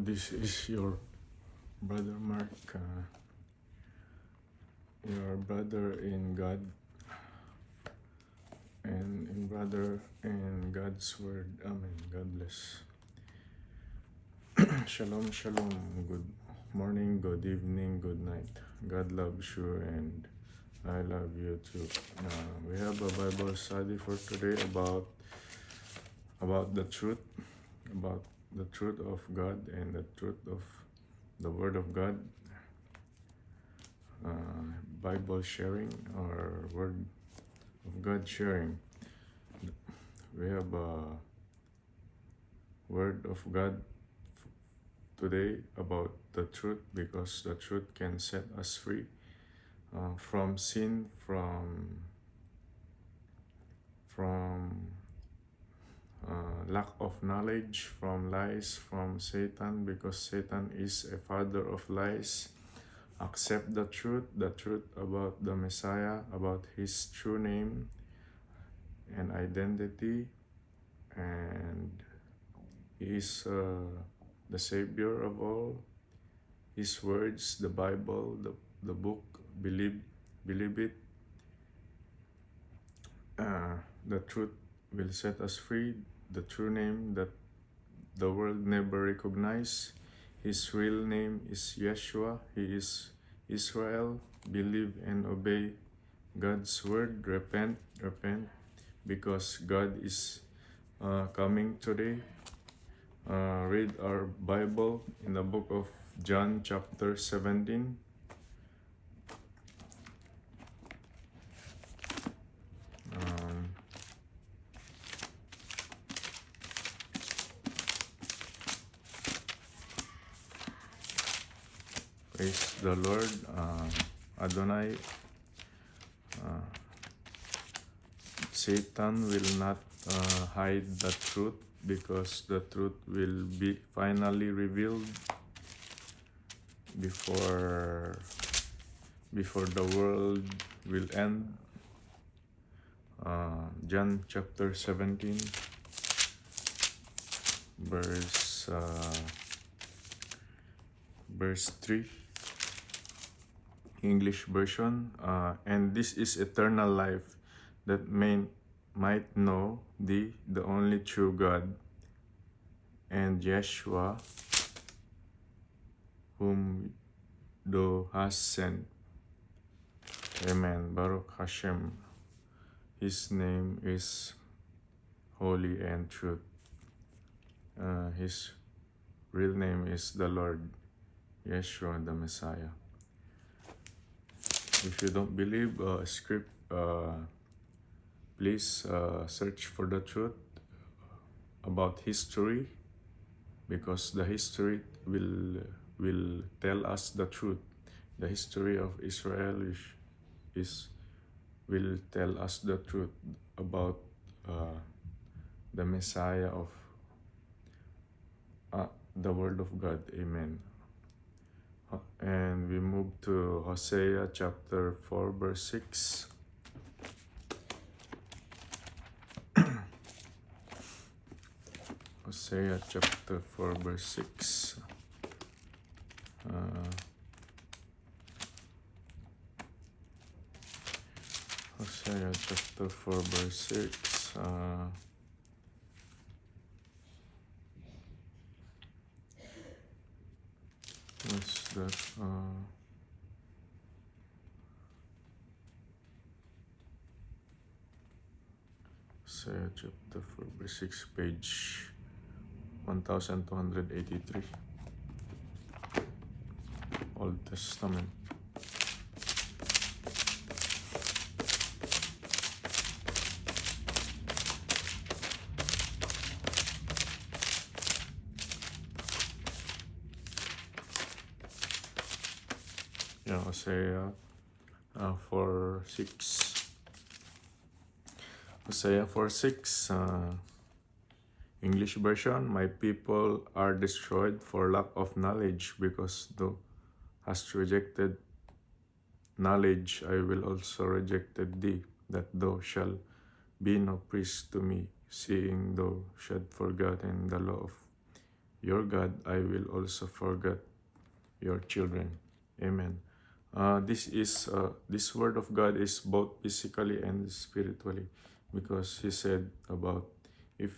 This is your brother Mark, your brother in God, and in brother in God's word. Amen. God bless. Shalom, shalom. Good morning, good evening, good night. God loves you and I love you too. We have a Bible study for today about the truth, about the truth of God and the truth of the Word of God. Bible sharing or Word of God sharing. We have a Word of God today about the truth, because the truth can set us free from sin, from lack of knowledge, from lies, from Satan, because Satan is a father of lies. Accept the truth about the Messiah, about his true name and identity, and he is the Savior of all. His words, the Bible, the book, believe it. The truth will set us free. The true name that the world never recognized. His real name is Yeshua. He is Israel. Believe and obey God's word. Repent, because God is coming today. Read our Bible in the book of John chapter 17. Praise the Lord. Adonai, Satan will not hide the truth, because the truth will be finally revealed before the world will end. John chapter 17 verse 3, English version. And this is eternal life, that might know thee, the only true God, and Yeshua, whom thou hast sent. Amen. Baruch Hashem. His name is holy and truth. His real name is the Lord, Yeshua the Messiah. If you don't believe script, please search for the truth about history, because the history will tell us the truth. The history of Israel will tell us the truth about the Messiah of the Word of God. Amen. And we move to Hosea chapter 4 verse 6. Hosea chapter 4 verse 6. Hosea chapter 4 verse 6. What's that? Hosea chapter 4 verse 6, page 1283. Old Testament. Yeah, Hosea 4:6. Hosea 4:6, English version. My people are destroyed for lack of knowledge, because thou hast rejected knowledge, I will also reject thee, that thou shalt be no priest to me, seeing thou shalt forgotten the law of your God, I will also forget your children. Amen. This word of God is both physically and spiritually, because He said about if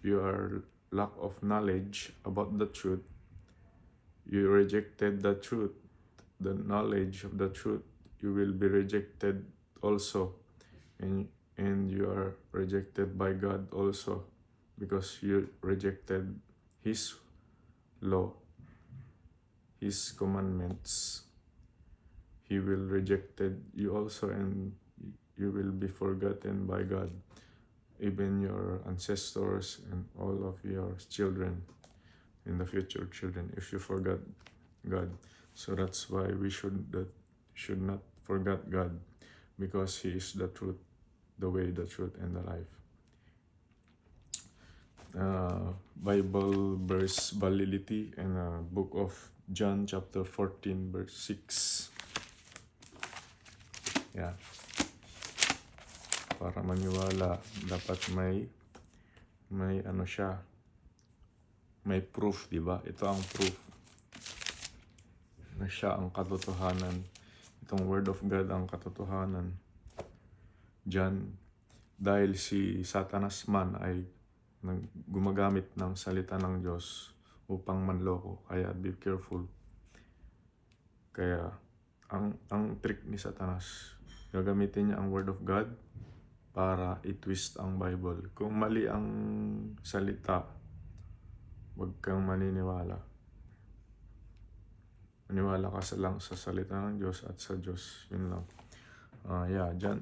you are lack of knowledge about the truth, you rejected the truth, the knowledge of the truth, you will be rejected also, and you are rejected by God also, because you rejected His law, His commandments. He will rejected you also, and you will be forgotten by God, even your ancestors and all of your children in the future children, if you forgot God. So that's why we should not forget God, because He is the truth, the way, the truth, and the life. Bible verse validity in book of John chapter 14 verse 6. Yeah. Para maniwala, dapat may ano siya, may proof, di ba? Ito ang proof na siya ang katotohanan. Itong Word of God ang katotohanan. Diyan, dahil si Satanas man ay gumagamit ng salita ng Diyos upang manloko. Kaya be careful. Kaya ang trick ni Satanas, gagamitin niya ang Word of God para i-twist ang Bible. Kung mali ang salita, huwag kang maniniwala. Maniwala ka lang sa salita ng Diyos at sa Diyos. Yun lang. Dyan.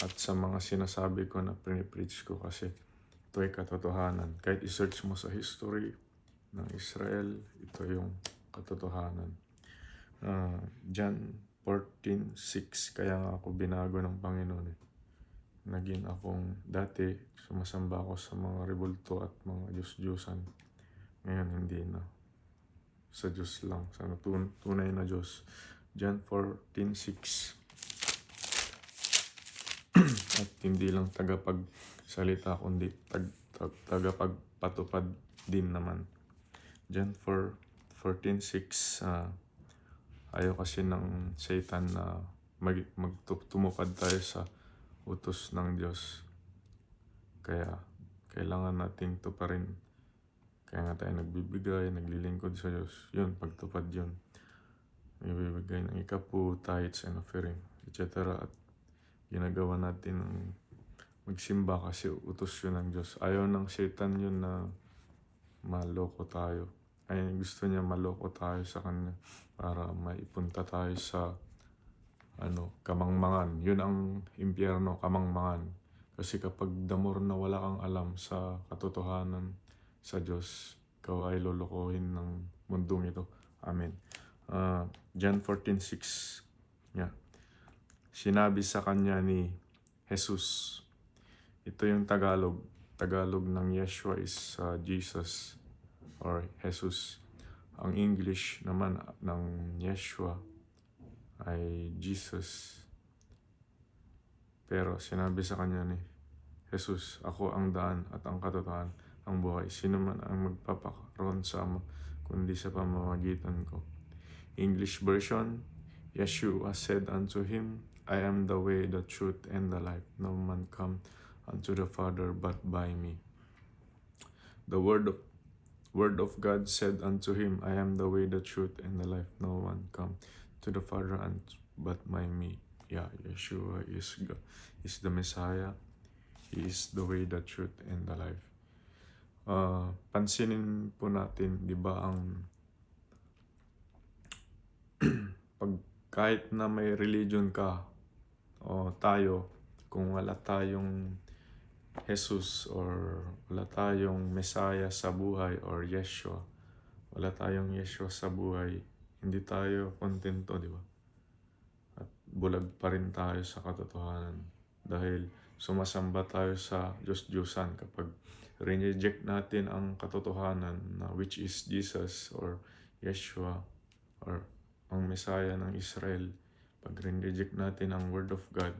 At sa mga sinasabi ko na pinipreach ko, kasi ito ay katotohanan. Kahit i-search mo sa history ng Israel, ito yung katotohanan. John 14:6, kaya nga ako binago ng Panginoon. Naging akong dati, sumasamba ako sa mga rebulto at mga Diyos-Diyosan. Ngayon hindi na. Sa Diyos lang, sa tunay na Diyos. John 14:6. At hindi lang tagapagsalita, kundi tagapagpatupad din naman. John 14:6. Ayaw kasi ng Satan na tumupad tayo sa utos ng Diyos. Kaya kailangan nating tuparin. Kaya nga tayo nagbibigay, naglilingkod sa Diyos. Yun, pagtupad yun. Ibibigay ng ikapu, tithes and offering, etc. At ginagawa natin ng magsimba kasi utos yun ng Diyos. Ayaw ng Satan yun na maloko tayo. Ay gusto niya maloko tayo sa kanya para maipunta tayo sa kamangmangan. Yun ang impyerno, kamangmangan. Kasi kapag damor na wala kang alam sa katotohanan sa Diyos, ikaw ay lolokohin ng mundong ito. Amen. John 14:6. Yeah. Sinabi sa kanya ni Jesus. Ito yung Tagalog. Tagalog ng Yeshua is Jesus or Jesus. Ang English naman ng Yeshua ay Jesus. Pero sinabi sa kanya ni Jesus, ako ang daan at ang katotohanan, ang buhay. Sino man ang magpapakaroon sa ama, kundi sa pamamagitan ko. English version, Yeshua said unto him, I am the way, the truth, and the life. No man come unto the Father but by me. The word of God said unto him, I am the way, the truth, and the life. No one come to the Father but by me. Yeah, Yeshua is God, is the Messiah. He is the way, the truth, and the life. Pansinin po natin, di ba, ang kahit na may religion ka o tayo, kung wala tayong Jesus or wala tayong Messiah sa buhay or Yeshua, wala tayong Yeshua sa buhay, hindi tayo kontento, di ba? At bulag pa rin tayo sa katotohanan dahil sumasamba tayo sa Diyos-Diyosan kapag reject natin ang katotohanan na which is Jesus or Yeshua or ang Messiah ng Israel. Pag reject natin ang Word of God,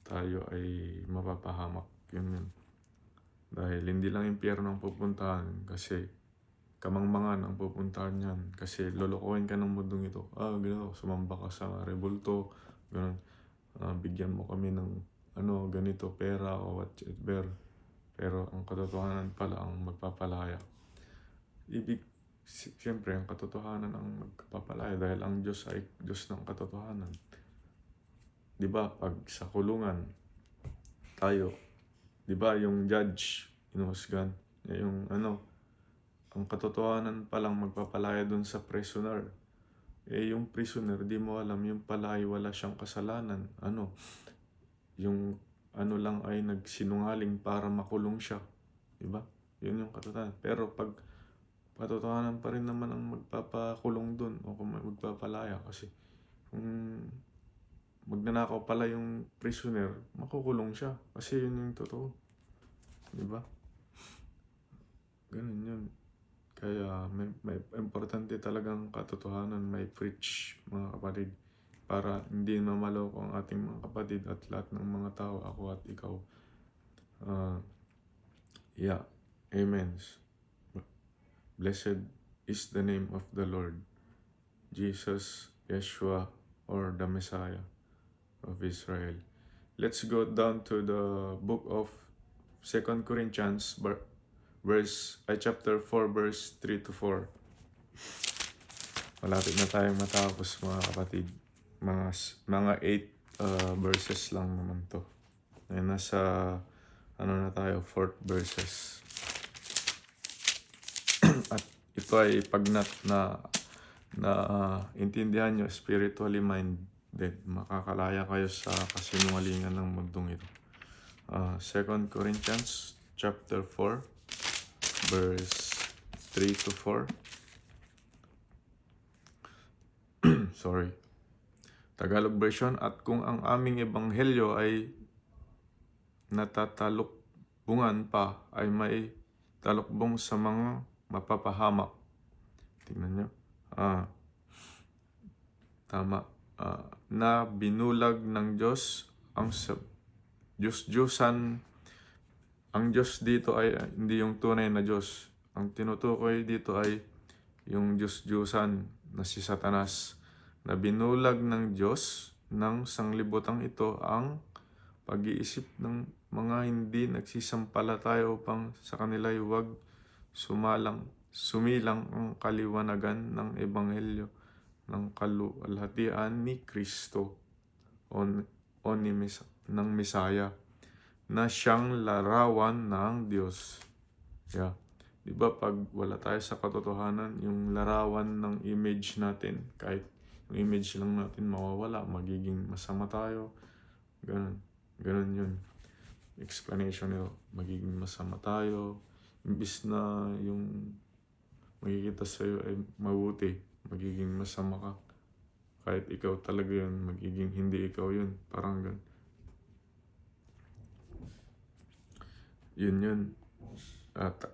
tayo ay mapapahamak. Yun. Dahil hindi lang impyerno ang pupuntahan kasi kamangmangan ang pupuntahan niyan. Kasi lolokohin ka ng mundong ito. Ganito, sumamba ka sa rebulto, ganun. Bigyan mo kami ng ganito, pera o whatever. Pero ang katotohanan pala ang magpapalaya. Siyempre, ang katotohanan ang magpapalaya dahil ang Diyos ay Diyos ng katotohanan. Di ba, pag sa kulungan, tayo, di ba, yung judge, inuhusgan, yung ang katotohanan palang magpapalaya dun sa prisoner. Yung prisoner, di mo alam, yung pala ay wala siyang kasalanan. Yung lang ay nagsinungaling para makulong siya. Diba? Yun yung katotohanan. Pero pag katotohanan pa rin naman ang magpapakulong dun o kung magpapalaya kasi kung magnanakaw pala yung prisoner, makukulong siya kasi yun yung totoo. Diba? Ganun yun. Kaya may importante talagang katotohanan, may preach, mga kapatid, para hindi mamaloko ang ating mga kapatid at lahat ng mga tao, ako at ikaw. Amen. Blessed is the name of the Lord, Jesus, Yeshua, or the Messiah of Israel. Let's go down to the book of 2 Corinthians, chapter 4, verse 3 to 4. Malapit na tayong matapos, mga kapatid. Mga 8 verses lang naman to. Nasa na tayo, 4th verses. At ito ay pag intindihan nyo, spiritually minded, makakalaya kayo sa kasinungalingan ng mundong ito. 2 Corinthians chapter 4, verse 3 to 4. Sorry. Tagalog version, at kung ang aming ebanghelyo ay natatalukbungan pa, ay may talukbong sa mga mapapahamak. Tingnan nyo. Tama. Na binulag ng Diyos ang Diyos-Diyosan. Ang Diyos dito ay hindi yung tunay na Diyos. Ang tinutukoy dito ay yung Diyos-Diyosan na si Satanas, na binulag ng Diyos ng sanglibutang ito ang pag-iisip ng mga hindi nagsisampalataya upang sa kanila'y huwag sumilang ang kaliwanagan ng ebanghelyo ng kaluwalhatian ni Kristo ng Mesaya, na siyang larawan ng Diyos. Diba pag wala tayo sa katotohanan, yung larawan ng image natin, kahit yung image lang natin mawawala, magiging masama tayo. Ganun yun. Explanation nyo, magiging masama tayo. Imbis na yung magkikita sa'yo ay mabuti, magiging masama ka. Kahit ikaw talaga yun, magiging hindi ikaw yun. Parang ganun. Yun.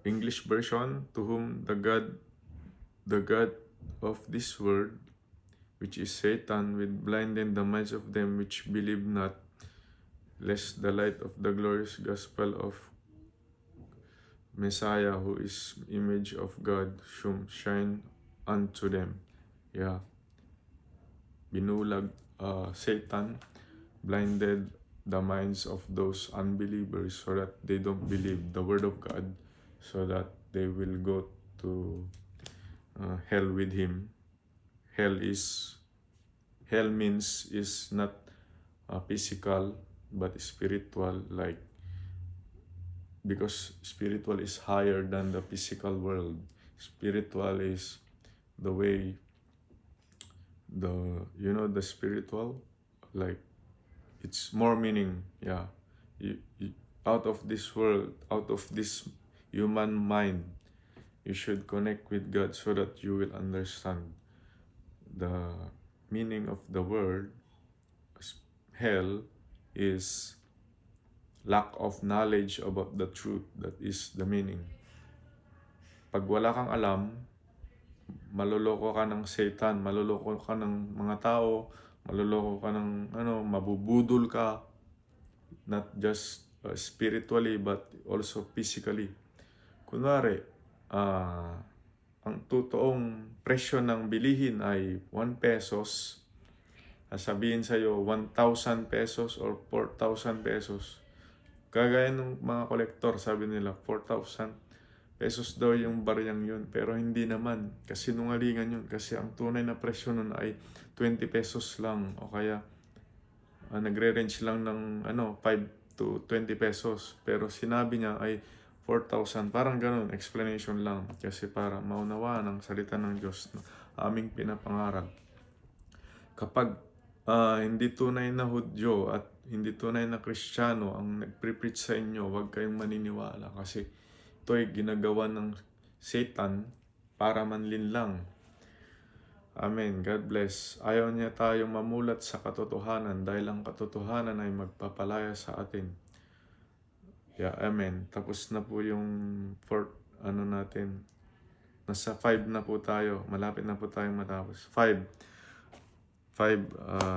English version, to whom the God of this world, which is Satan, will blinded the minds of them which believe not, lest the light of the glorious gospel of Messiah, who is image of God, should shine unto them. Binulag, Satan blinded the minds of those unbelievers so that they don't believe the word of God, so that they will go to hell with him. Hell means is not physical but spiritual, because spiritual is higher than the physical world. Spiritual is the way, the spiritual, it's more meaning. You, out of this world, out of this human mind, you should connect with God so that you will understand the meaning of the word. Hell is lack of knowledge about the truth. That is the meaning. Pag wala kang alam, maluloko ka ng Satan, maluloko ka ng mga tao, maluloko ka ng mabubudol ka. Not just spiritually but also physically. Kunwari, ang totoong presyo ng bilihin ay 1 pesos, sabihin sa'yo 1,000 pesos or 4,000 pesos. Kagaya ng mga kolektor, sabi nila 4,000 pesos daw yung baryang yun. Pero hindi naman, kasi nungalingan yun. Kasi ang tunay na presyo nun ay 20 pesos lang. O kaya nagre-range lang ng 5 to 20 pesos. Pero sinabi niya ay 4,000. Parang ganun, explanation lang. Kasi para maunawaan ang salita ng Diyos na aming pinapangaral. Kapag hindi tunay na Hudyo at hindi tunay na Kristiyano ang nagpre-preach sa inyo, huwag kayong maniniwala kasi ito ay ginagawa ng Satan para manlinlang. Amen. God bless. Ayaw niya tayong mamulat sa katotohanan dahil ang katotohanan ay magpapalaya sa atin. Yeah, amen. Tapos na po yung fourth, natin. Nasa 5 na po tayo. Malapit na po tayong matapos. 5,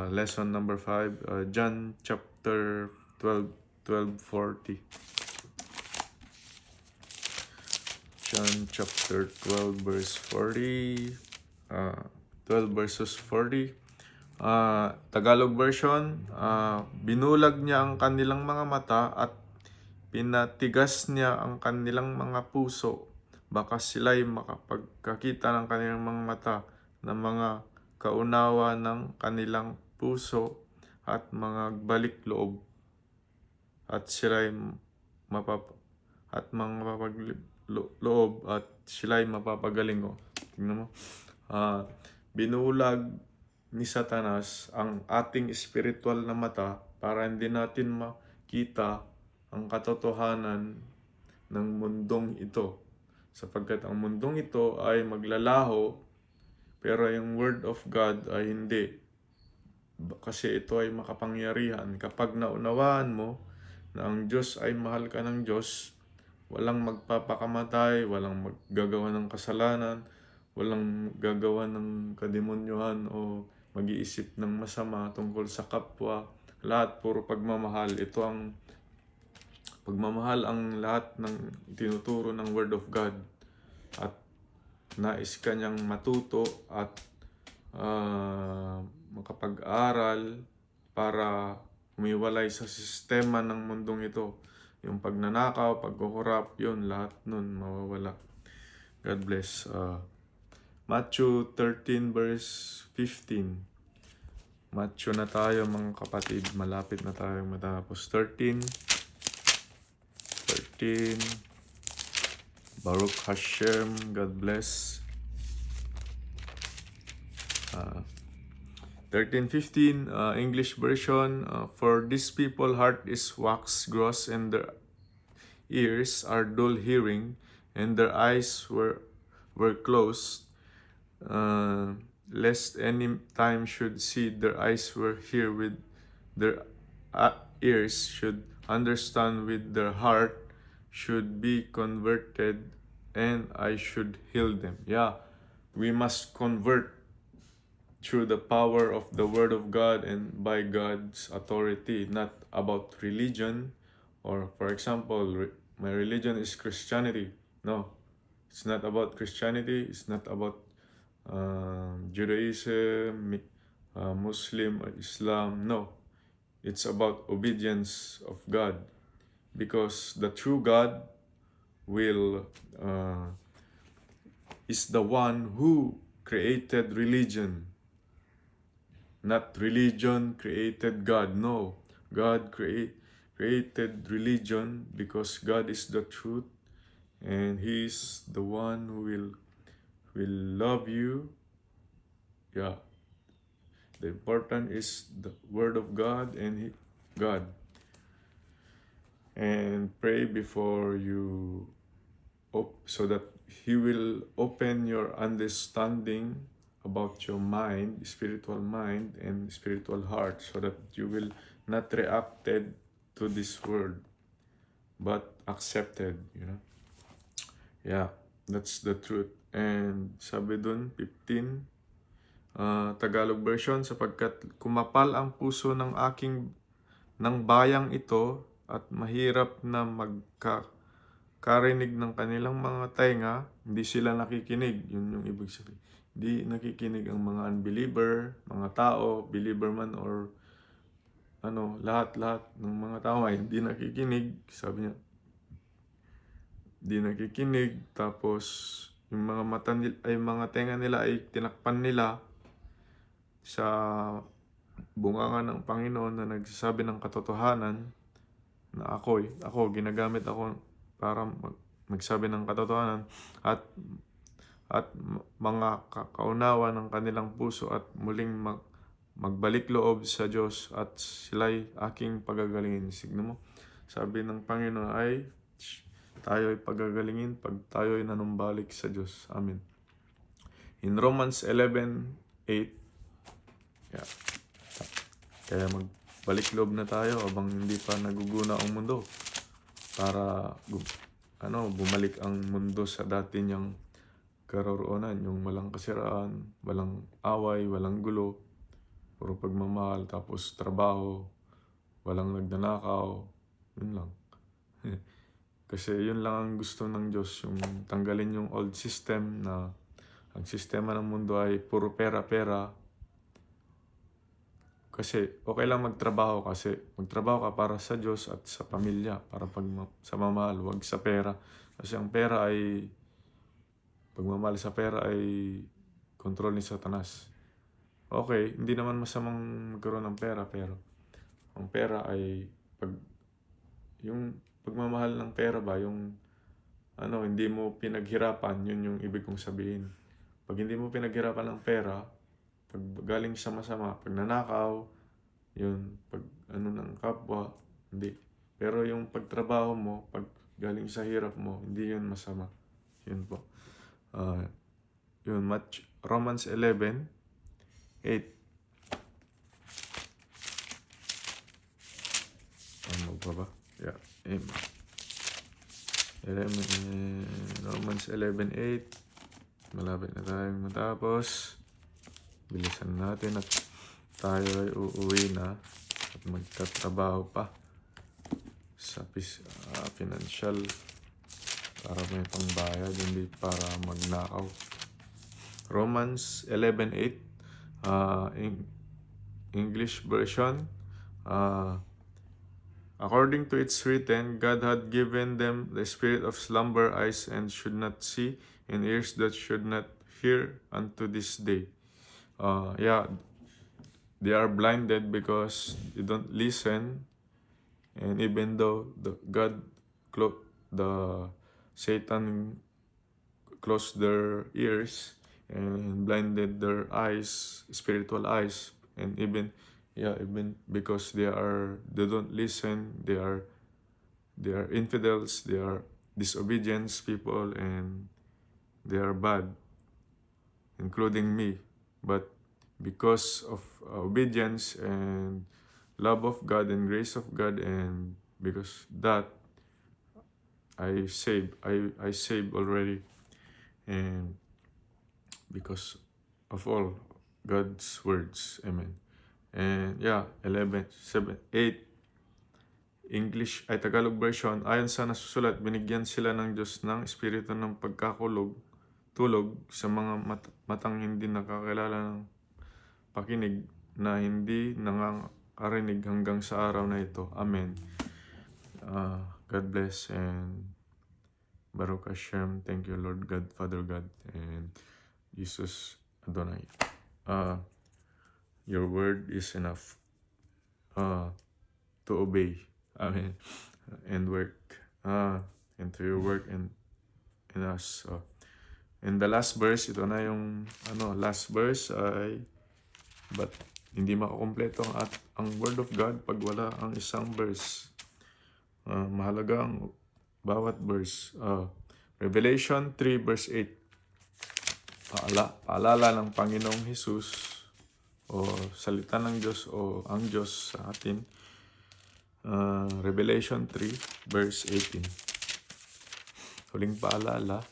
lesson number 5, John chapter 12:40. John chapter 12 verse 40. 12 verses 40. Tagalog version, binulag niya ang kanilang mga mata at pinatigas niya ang kanilang mga puso. Baka sila'y makapagkakita ng kanilang mga mata ng mga kaunawa ng kanilang puso at mga balik loob at sila'y mapapagaling. Tingnan mo. Binulag ni Satanas ang ating spiritual na mata para hindi natin makita ang katotohanan ng mundong ito. Sapagkat ang mundong ito ay maglalaho, pero yung Word of God ay hindi. Kasi ito ay makapangyarihan. Kapag naunawaan mo na ang Diyos ay mahal ka ng Diyos, walang magpapakamatay, walang maggagawa ng kasalanan, walang gagawa ng kademonyohan o mag-iisip ng masama tungkol sa kapwa. Lahat puro pagmamahal. Ito ang pagmamahal, ang lahat ng tinuturo ng Word of God. At nais ka niyang matuto at makapag-aral para umiwalay sa sistema ng mundong ito. Yung pagnanakaw, pagkukurap, yun, lahat nun mawawala. God bless. Matthew 13 verse 15. Matthew na tayo mga kapatid. Malapit na tayo matapos. 13. Baruch Hashem. God bless. 13:15 English version. For these people heart is wax gross and their ears are dull hearing and their eyes were closed. Lest any time should see their eyes were hear with their ears should understand with their heart should be converted and I should heal them. Yeah, we must convert through the power of the Word of God and by God's authority, not about religion or, for example, my religion is Christianity. No, it's not about Christianity. It's not about Judaism, Muslim, or Islam. No, it's about obedience of God, because the true God is the one who created religion. Not religion created God. No, God created religion because God is the truth, and He is the one who will love you. Yeah. The important is the Word of God and God. And pray before you so that He will open your understanding about your mind, spiritual mind and spiritual heart, so that you will not reacted to this word but accepted, Yeah, that's the truth. And sabi dun, 15, Tagalog version, sapagkat kumapal ang puso ng bayang ito at mahirap na magkarinig ng kanilang mga tenga, hindi sila nakikinig. Yun yung ibig sabihin. Hindi nakikinig ang mga unbeliever, mga tao, believer man or lahat-lahat ng mga tao ay hindi nakikinig. Sabi niya, hindi nakikinig. Tapos, yung mga mata nila, ay mga tenga nila ay tinakpan nila sa bunganga ng Panginoon na nagsasabi ng katotohanan na ako, ginagamit ako para magsabi ng katotohanan at mga kaunawa ng kanilang puso at muling magbalik loob sa Diyos at sila'y aking pagagalingin. Signo mo, sabi ng Panginoon ay tayo ay pagagalingin pag tayo ay nanumbalik sa Diyos. Amen. In Romans 11:8, yeah. Kaya magbalik loob na tayo habang hindi pa naguguna ang mundo para bumalik ang mundo sa dati niyang karoroonan, yung walang kasiraan, walang away, walang gulo, puro pagmamahal, tapos trabaho, walang nagnanakaw, yun lang. Kasi yun lang ang gusto ng Diyos, yung tanggalin yung old system na ang sistema ng mundo ay puro pera-pera. Kasi okay lang magtrabaho ka para sa Diyos at sa pamilya, para sa mamahal, wag sa pera. Kasi ang pera ay, pagmamahal sa pera ay kontrol ni Satanas. Okay, hindi naman masamang magkaroon ng pera, pero ang pera ay yung pagmamahal ng pera ba, yung hindi mo pinaghirapan, yun yung ibig kong sabihin. Pag hindi mo pinaghirapan ng pera, pag galing sa masama, pag nanakaw, yun, pag ng kapwa, hindi. Pero yung pagtrabaho mo, pag galing sa hirap mo, hindi yun masama. Yun po. Romans 11:8. Ano ba? Yeah. Romans 11:8. Malapit na tayong matapos. Bilisan natin at tayo ay uuwi na at magtatrabaho pa sa financial para may pangbayad, hindi para magnakaw. Romans 11:8, English version. According to its written, God had given them the spirit of slumber, eyes and should not see, and ears that should not hear unto this day. They are blinded because they don't listen, and even though Satan closed their ears and blinded their eyes, spiritual eyes, and even because they don't listen, they are infidels, they are disobedient people, and they are bad, including me. But because of obedience and love of God and grace of God, and because that I saved already, and because of all God's words. Amen. And 8 English ay Tagalog version. Ayon sa nasusulat, binigyan sila ng Diyos ng espiritu ng tulog sa mga matang hindi nakakilala ng pakinig, na hindi nakakarinig hanggang sa araw na ito. Amen. God bless and Baruch Hashem. Thank you, Lord God, Father God, and Jesus Adonai. Your word is enough to obey. Amen. And work. And to your work in us. And the last verse, ito na yung last verse ay, but hindi makakompleto ang word of God pag wala ang isang verse. Mahalaga ang bawat verse. Revelation 3 verse 8. Paalala ng Panginoong Jesus o salita ng Diyos o ang Diyos sa atin. Revelation 3 verse 18. Huling paalala.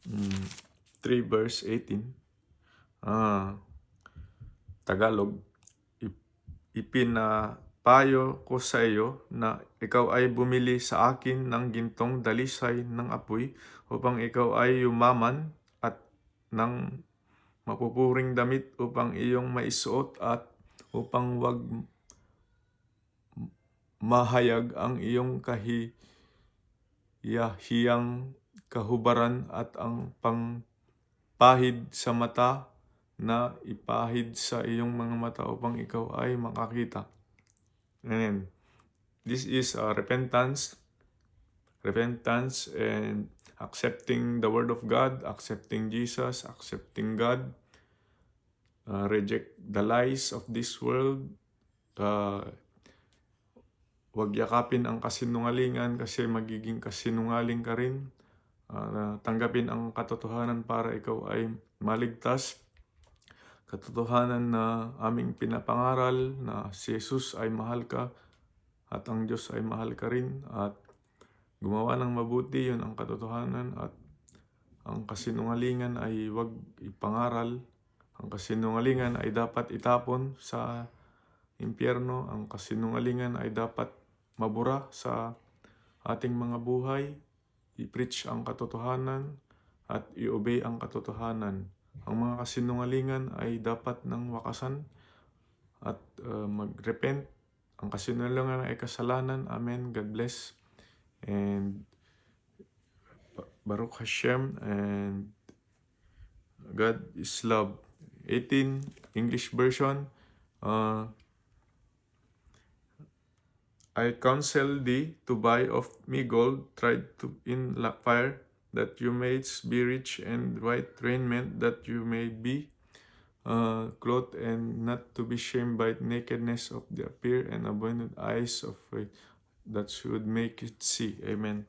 3 verse 18. Tagalog, payo ko sa iyo na ikaw ay bumili sa akin ng gintong dalisay ng apoy upang ikaw ay yumaman at ng mapupuring damit upang iyong maisuot at upang wag mahayag ang iyong kahiyahiyang kahubaran at ang pangpahid sa mata na ipahid sa iyong mga mata upang ikaw ay makakita. And this is repentance and accepting the Word of God, accepting Jesus, accepting God, reject the lies of this world, wag yakapin ang kasinungalingan kasi magiging kasinungaling ka rin, tanggapin ang katotohanan para ikaw ay maligtas, katotohanan na aming pinapangaral na si Jesus ay mahal ka at ang Diyos ay mahal ka rin at gumawa ng mabuti, yun ang katotohanan, at ang kasinungalingan ay wag ipangaral. Ang kasinungalingan ay dapat itapon sa impyerno. Ang kasinungalingan ay dapat mabura sa ating mga buhay. I-preach ang katotohanan at i-obey ang katotohanan. Ang mga kasinungalingan ay dapat nang wakasan at mag-repent. Ang kasinungalingan ay kasalanan. Amen. God bless. And Baruch Hashem, and God is love. 18 English version. I counsel thee to buy of me gold tried in fire, that you mayst be rich, and white raiment, that you may be clothed, and not to be shamed by nakedness of the appear, and abundant eyes of faith that should make it see. Amen.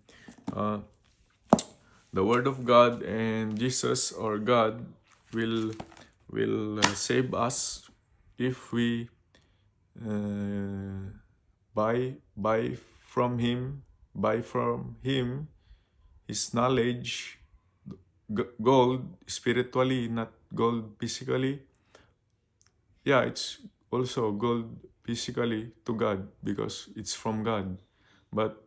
The Word of God and Jesus or God will save us if we buy from Him His knowledge, gold spiritually, not gold physically. Yeah, it's also gold physically to God because it's from God. But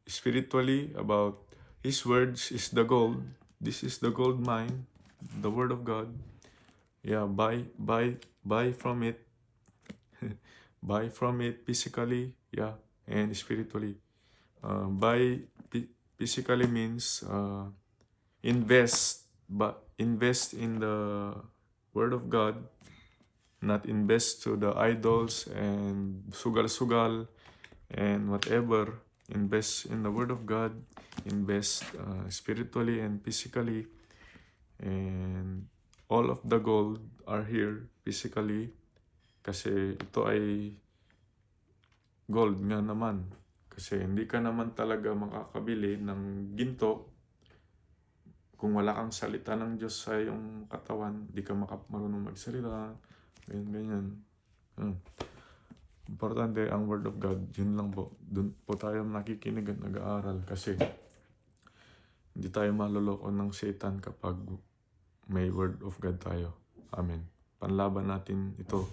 spiritually, about His words is the gold. This is the gold mine, the Word of God. Yeah, buy from it. Buy from it physically, yeah, and spiritually. Buy physically means invest in the Word of God, not invest to the idols and sugal-sugal and whatever. Invest in the Word of God, invest spiritually and physically, and all of the gold are here physically kasi ito ay gold nga naman. Kasi hindi ka naman talaga makakabili ng ginto kung wala kang salita ng Diyos sa iyong katawan. Hindi ka marunong magsalita, ganyan. Importante ang Word of God. Yun lang po. Doon po tayo nakikinig at nag-aaral kasi hindi tayo maloloko ng Satan kapag may Word of God tayo. Amen. Panlaban natin ito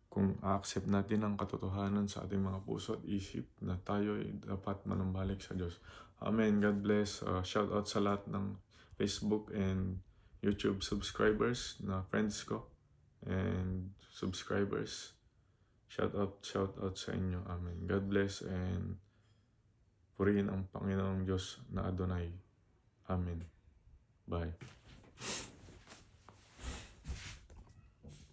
kung a-accept natin ang katotohanan sa ating mga puso at isip na tayo ay dapat manumbalik sa Diyos. Amen. God bless. Shout out sa lahat ng Facebook and YouTube subscribers na friends ko and subscribers. Shout out sa inyo. Amen. God bless and purihin ang Panginoong Diyos na Adonai. Amen. Bye.